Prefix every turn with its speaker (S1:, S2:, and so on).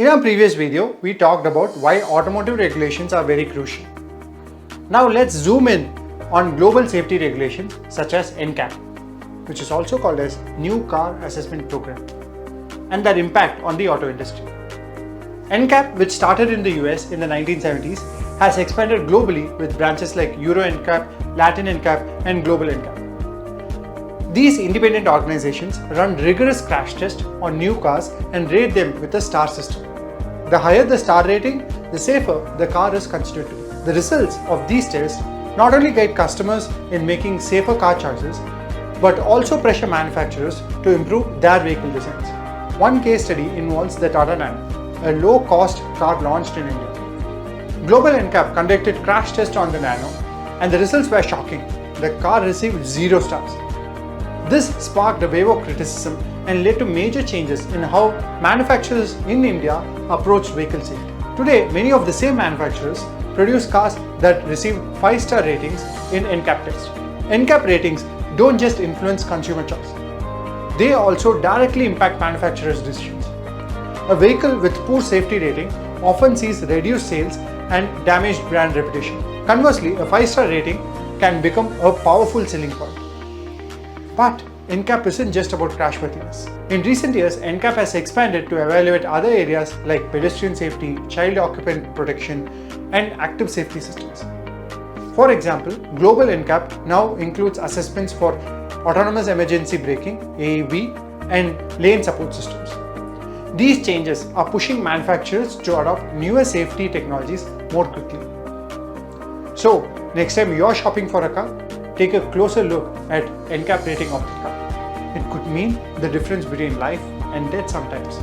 S1: In our previous video, we talked about why automotive regulations are very crucial. Now let's zoom in on global safety regulations such as NCAP, which is also called as New Car Assessment Program, and their impact on the auto industry. NCAP, which started in the US in the 1970s, has expanded globally with branches like Euro NCAP, Latin NCAP, and Global NCAP. These independent organizations run rigorous crash tests on new cars and rate them with a star system. The higher the star rating, the safer the car is considered to be. The results of these tests not only guide customers in making safer car choices, but also pressure manufacturers to improve their vehicle designs. One case study involves the Tata Nano, a low-cost car launched in India. Global NCAP conducted crash tests on the Nano, and the results were shocking. The car received 0 stars. This sparked a wave of criticism and led to major changes in how manufacturers in India approach vehicle safety. Today, many of the same manufacturers produce cars that receive 5-star ratings in NCAP tests. NCAP ratings don't just influence consumer choice. They also directly impact manufacturers' decisions. A vehicle with poor safety rating often sees reduced sales and damaged brand reputation. Conversely, a 5-star rating can become a powerful selling point. But NCAP isn't just about crashworthiness. In recent years, NCAP has expanded to evaluate other areas like pedestrian safety, child occupant protection, and active safety systems. For example, Global NCAP now includes assessments for autonomous emergency braking, AEB, and lane support systems. These changes are pushing manufacturers to adopt newer safety technologies more quickly. So, next time you're shopping for a car, take a closer look at NCAP rating of the car. It could mean the difference between life and death sometimes.